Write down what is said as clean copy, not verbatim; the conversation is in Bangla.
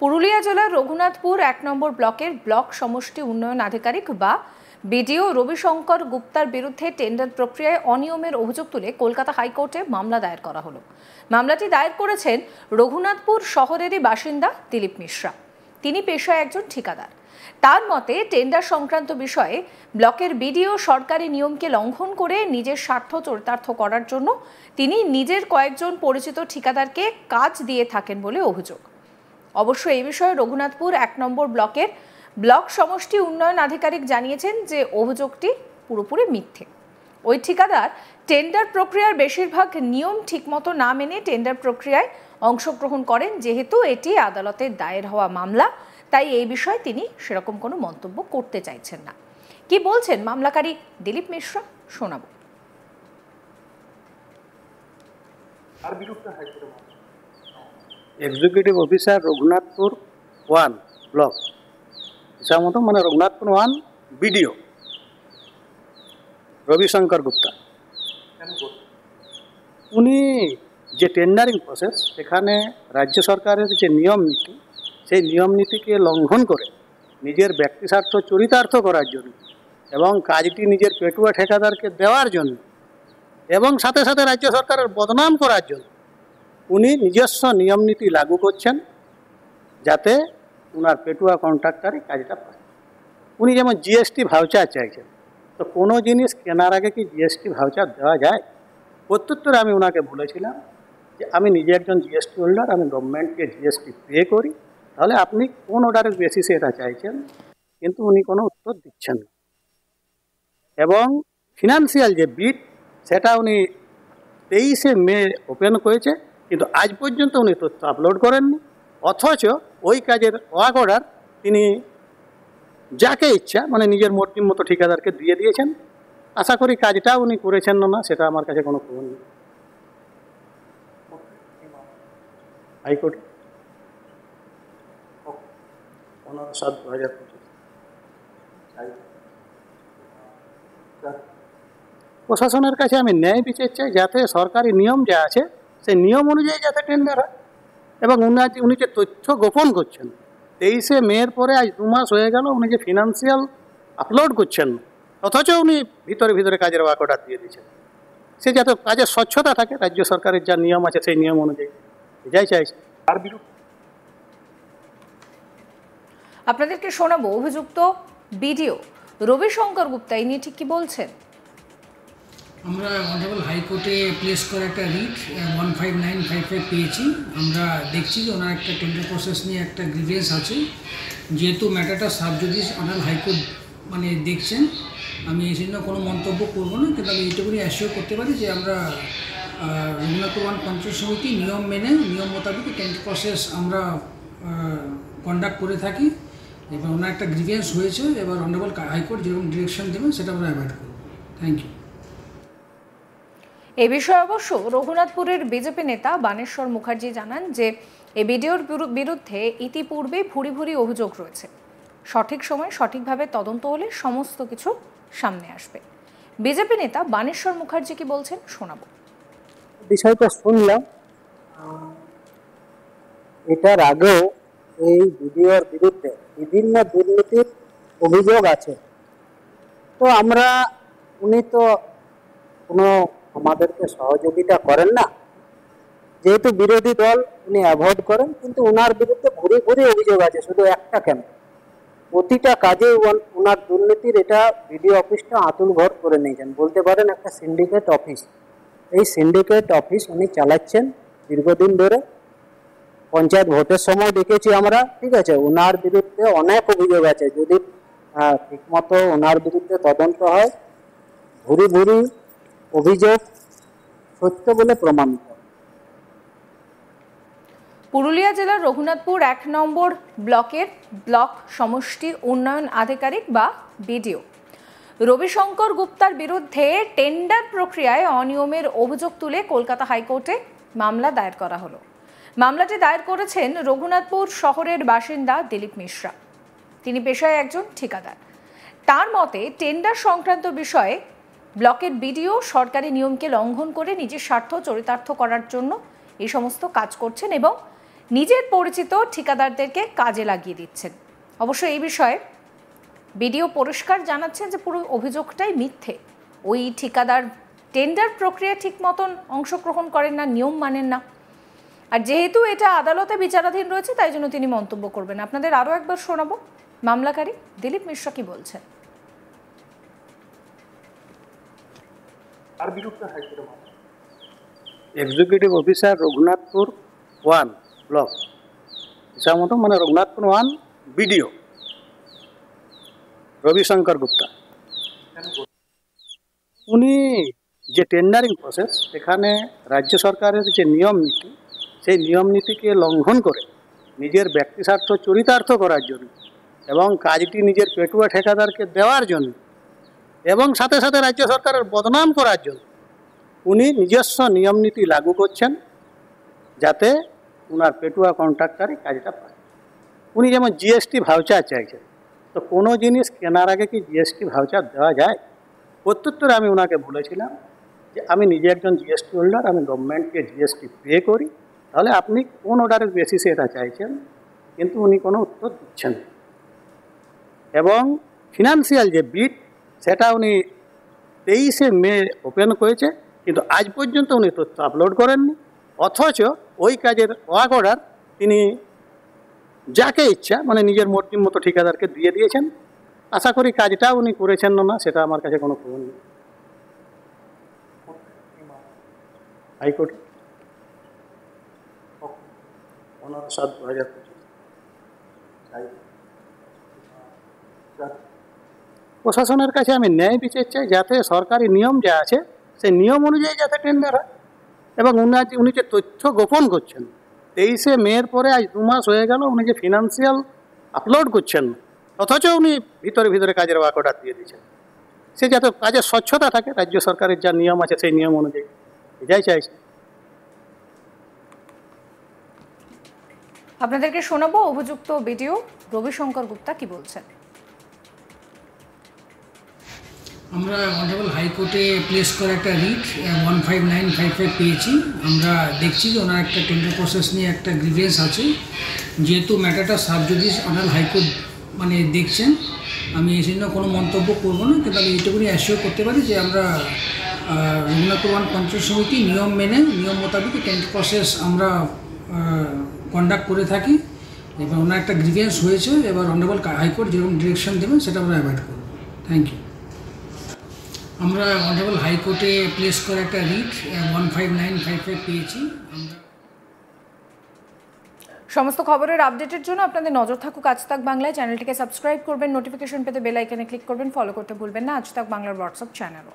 পুরুলিয়া জেলার রঘুনাথপুর ১ নম্বর ব্লকের ব্লক সমষ্টি উন্নয়ন আধিকারিক বা বিডিও রবিশঙ্কর গুপ্তার বিরুদ্ধে টেন্ডার প্রক্রিয়ায় অনিয়মের অভিযোগ তুলে কলকাতা হাইকোর্টে মামলা দায়ের করা হলো। মামলাটি দায়ের করেছেন রঘুনাথপুর শহরেরই বাসিন্দা দিলীপ মিশ্রা। তিনি পেশায় একজন ঠিকাদার। তার মতে টেন্ডার সংক্রান্ত বিষয়ে ব্লকের বিডিও সরকারি নিয়মকে লঙ্ঘন করে নিজের স্বার্থ চরিতার্থ করার জন্য তিনি নিজের কয়েকজন পরিচিত ঠিকাদারকে কাজ দিয়ে থাকেন বলে অভিযোগ। অবশ্য এই বিষয়ে রঘুনাথপুর ১ নম্বর ব্লকের ব্লক সমষ্টি উন্নয়ন আধিকারিক জানিয়েছেন যে অভিযোগটি পুরোপুরি মিথ্যে। ওই ঠিকাদার টেন্ডার প্রক্রিয়ার বেশিরভাগ নিয়ম ঠিকমতো না মেনে টেন্ডার প্রক্রিয়ায় অংশগ্রহণ করেন। যেহেতু এটি আদালতে দায়ের হওয়া মামলা, তাই এই বিষয়ে তিনি সেরকম কোনো মন্তব্য করতে চাইছেন না। কি বলছেন মামলাকারী দিলীপ মিশ্রা, শোনাব। এক্সিকিউটিভ অফিসার রঘুনাথপুর 1 ব্লক হিসাব মতো মানে রঘুনাথপুর 1 বিডিও রবিশঙ্কর গুপ্তা, উনি যে টেন্ডারিং প্রসেস সেখানে রাজ্য সরকারের যে নিয়ম নীতি, সেই নিয়ম নীতিকে লঙ্ঘন করে নিজের ব্যক্তিস্বার্থ চরিতার্থ করার জন্য এবং কাজটি নিজের পেটুয়া ঠিকাদারকে দেওয়ার জন্য এবং সাথে সাথে রাজ্য সরকারের বদনাম করার জন্য উনি নিজস্ব নিয়ম নীতি লাগু করছেন যাতে ওনার পেটুয়া কন্ট্রাক্টরই কাজটা পায়। উনি যেমন জিএসটি ভাউচার চাইছেন, তো কোনো জিনিস কেনার আগে কি জিএসটি ভাউচার দেওয়া যায়? প্রত্যুত্তরে আমি ওনাকে বলেছিলাম যে আমি নিজে একজন জিএসটি হোল্ডার, আমি গভর্নমেন্টকে জিএসটি পে করি, তাহলে আপনি কোন অর্ডারের বেসিসে এটা চাইছেন? কিন্তু উনি কোনো উত্তর দিচ্ছেন না। এবং ফিনান্সিয়াল যে বিট সেটা উনি 23শে মে ওপেন করেছে, কিন্তু আজ পর্যন্ত উনি তথ্য আপলোড করেননি। অথচ ওই কাজের ওয়ার্ক অর্ডার তিনি যাকে ইচ্ছা মানে নিজের মর্জির মতো ঠিকাদারকে দিয়ে দিয়েছেন। আশা করি কাজটা উনি করেছেন না সেটা আমার কাছে কোনো খবর নেই। হাইকোর্টে 15/7/2025 প্রশাসনের কাছে আমি ন্যায় বিচার চাই, যাতে সরকারি নিয়ম যা আছে সেই নিয়ম অনুযায়ী যাতে টেন্ডার হয়। এবং উনি যে তথ্য গোপন করছেন 23শে মের পরে আজ 2 মাস হয়ে গেল, উনি যে ফিনান্সিয়াল আপলোড করছেন অথচ উনি ভিতরে ভিতরে কাজের ওয়ার্ক অর্ডার দিয়ে দিচ্ছেন। সে যাতে কাজের স্বচ্ছতা থাকে, রাজ্য সরকারের যা নিয়ম আছে সেই নিয়ম অনুযায়ী, এটাই চাইছে। আর বিরুদ্ধে আপনাদেরকে শোনাবো অভিযুক্ত বিডিও রবিশঙ্কর গুপ্তা এই নিয়ে ঠিক কি বলছেন। আমরা অনারেবল হাইকোর্টে প্লেস করা একটা রিট 15955 পেয়েছি। আমরা দেখছি যে ওনার একটা টেন্ডার প্রসেস নিয়ে একটা গ্রিভেন্স আছে। যেহেতু ম্যাটারটা সাব জুডিস অনারেবল হাইকোর্ট মানে দেখছেন, আমি এই জন্য কোনো মন্তব্য করব না, কিন্তু আমি এইটুকুনি অ্যাসিওর করতে পারি যে আমরা রঘুনাথপুর 1 পঞ্চায়েত সমিতি নিয়ম মেনে নিয়ম মোতাবেক টেন্ডার প্রসেস আমরা কন্ডাক্ট করে থাকি। এবার ওনার একটা গ্রিভেন্স হয়েছে, এবার অনারেবল হাইকোর্ট যেরকম ডিরেকশন দেবেন সেটা আমরা অ্যাভয়েড করব। Thank you. এই বিষয়ে অবশ্য রঘুনাথপুরের বিজেপি নেতা বানেশ্বর মুখার্জি জানান যে এই বিডিওর বিরুদ্ধে ইতিপূর্বে ভুরি ভুরি অভিযোগ রয়েছে। সঠিক সময় সঠিকভাবে তদন্ত হলে সমস্ত কিছু সামনে আসবে। বিজেপি নেতা বানেশ্বর মুখার্জি কি বলছেন শোনাবো। বিষয়টা শুনলাম, এটার আগেও এই বিডিওর বিরুদ্ধে বিভিন্ন দুর্নীতির অভিযোগ আছে। তো উনি তো কোনো আমাদেরকে সহযোগিতা করেন না, যেহেতু বিরোধী দল উনি অ্যাভয়েড করেন, কিন্তু ওনার বিরুদ্ধে ভুরি ভুরি অভিযোগ আছে, শুধু একটা কেন, প্রতিটা কাজে ওনার দুর্নীতির। এটা বিডিও অফিসটা আতুল ঘর করে নিয়েছেন, বলতে পারেন একটা সিন্ডিকেট অফিস। এই সিন্ডিকেট অফিস উনি চালাচ্ছেন দীর্ঘদিন ধরে। পঞ্চায়েত ভোটের সময় দেখেছি আমরা, ঠিক আছে, ওনার বিরুদ্ধে অনেক অভিযোগ আছে। যদি ঠিকমতো ওনার বিরুদ্ধে তদন্ত হয়, ভুরি ভুরি অভিযোগ সত্য বলে প্রমাণিত। পুরুলিয়া জেলার রঘুনাথপুর ১ নম্বর ব্লকের ব্লক সমষ্টি উন্নয়ন আধিকারিক বা বিডিও রবিশঙ্কর গুপ্তার বিরুদ্ধে টেন্ডার প্রক্রিয়ায় অনিয়মের অভিযোগ তুলে কলকাতা হাইকোর্টে মামলা দায়ের করা হলো। মামলাটি দায়ের করেছেন রঘুনাথপুর শহরের বাসিন্দা দিলীপ মিশ্রা। তিনি পেশায় একজন ঠিকাদার। তার মতে টেন্ডার সংক্রান্ত বিষয়ে ব্লকের বিডিও সরকারি নিয়মকে লঙ্ঘন করে নিজের স্বার্থ চরিতার্থ করার জন্য এই সমস্ত কাজ করছেন এবং নিজের পরিচিত ঠিকাদারদেরকে কাজে লাগিয়ে দিচ্ছেন। অবশ্য এই বিষয়ে বিডিও পরিষ্কার জানাচ্ছেন যে পুরো অভিযোগটাই মিথ্যে। ওই ঠিকাদার টেন্ডার প্রক্রিয়া ঠিক মতন অংশগ্রহণ করেন না, নিয়ম মানেন না। আর যেহেতু এটা আদালতে বিচারাধীন রয়েছে, তাই জন্য তিনি মন্তব্য করবেন। আপনাদের আরও একবার শোনাবো মামলাকারী দিলীপ মিশ্র কি বলছেন। তার বিরুদ্ধে হাইকোর্টে মামলা। এক্সিকিউটিভ অফিসার রঘুনাথপুর 1 ব্লক, হিসাব মতো মানে রঘুনাথপুর 1 বিডিও রবিশঙ্কর গুপ্তা, উনি যে টেন্ডারিং প্রসেস, এখানে রাজ্য সরকারের যে নিয়ম নীতি, সেই নিয়ম নীতিকে লঙ্ঘন করে নিজের ব্যক্তিস্বার্থ চরিতার্থ করার জন্য এবং কাজটি নিজের পেটুয়া ঠিকাদারকে দেওয়ার জন্য এবং সাথে সাথে রাজ্য সরকারের বদনাম করার জন্য উনি নিজস্ব নিয়ম নীতি লাগু করছেন, যাতে ওনার পেটুয়া কন্ট্রাক্টারই কাজটা পায়। উনি যেমন জিএসটি ভাউচার চাইছেন, তো কোনো জিনিস কেনার আগে কি জিএসটি ভাউচার দেওয়া যায়? প্রত্যুত্তরে আমি ওনাকে বলেছিলাম যে আমি নিজে একজন জিএসটি হোল্ডার, আমি গভর্নমেন্টকে জিএসটি পে করি, তাহলে আপনি কোন অর্ডারের বেসিসে এটা চাইছেন? কিন্তু উনি কোনো উত্তর দিচ্ছেন না। এবং ফিনান্সিয়াল যে বিট, সেটা উনি 23শে মে ওপেন করেছে, কিন্তু আজ পর্যন্ত উনি তথ্য আপলোড করেননি। অথচ ওই কাজের ওয়ার্ক অর্ডার তিনি যাকে ইচ্ছা মানে নিজের মর্জির মতো ঠিকাদারকে দিয়ে দিয়েছেন। আশা করি কাজটা উনি করেছেন না, সেটা আমার কাছে কোনো প্রমাণ নেই। হাইকোর্টে 15/7/2025 প্রশাসনের কাছে আমি ন্যায় বিচার চাই, যাতে সরকারি নিয়ম যা আছে সেই নিয়ম অনুযায়ী যাতে টেন্ডার হয়। এবং উনি যে তথ্য গোপন করছেন, 23শে মের পরে আজ 2 মাস হয়ে গেল, উনি যে ফিনান্সিয়াল আপলোড করছেন, অথচ উনি ভিতরে ভিতরে কাজের ওয়ার্ক অর্ডার দিয়ে দিচ্ছেন। সে যাতে কাজের স্বচ্ছতা থাকে, রাজ্য সরকারের যা নিয়ম আছে সেই নিয়ম অনুযায়ী, এটাই চাইছে। আপনাদেরকে শোনাবো অভিযুক্ত বিডিও রবিশঙ্কর গুপ্তা কি বলছেন। আমরা অনারেবল হাইকোর্টে প্লেস করা একটা রিট 15955 পেয়েছি। আমরা দেখছি যে ওনার একটা টেন্ডার প্রসেস নিয়ে একটা গ্রিভেন্স আছে। যেহেতু ম্যাটারটা সাবজুডিস অনারেবল হাইকোর্ট মানে দেখছেন, আমি এই জন্য কোনো মন্তব্য করবো না, কিন্তু আমি এইটুকুনি অ্যাসিওর করতে পারি যে আমরা রঘুনাথপুর 1 পঞ্চায়েত সমিতি নিয়ম মেনে নিয়ম মোতাবেক টেন্ডার প্রসেস আমরা কন্ডাক্ট করে থাকি। এবার ওনার একটা গ্রিভেন্স হয়েছে, এবার অনারেবল হাইকোর্ট যেরকম ডিরেকশন দেবেন সেটা আমরা অ্যাভয়েড করবো। Thank you. আমরা অনারেবল হাইকোর্টে প্লেস করা একটা রিট 15955 পেয়েছি। আমরা সমস্ত খবরের আপডেটের জন্য আপনাদের নজর থাকুক আজ তাক বাংলায়। চ্যানেলটিকে সাবস্ক্রাইব করবেন, নোটিফিকেশন পেতে বেল আইকনে ক্লিক করবেন, ফলো করতে ভুলবেন না আজ তাক বাংলার হোয়াটসঅ্যাপ চ্যানেলও।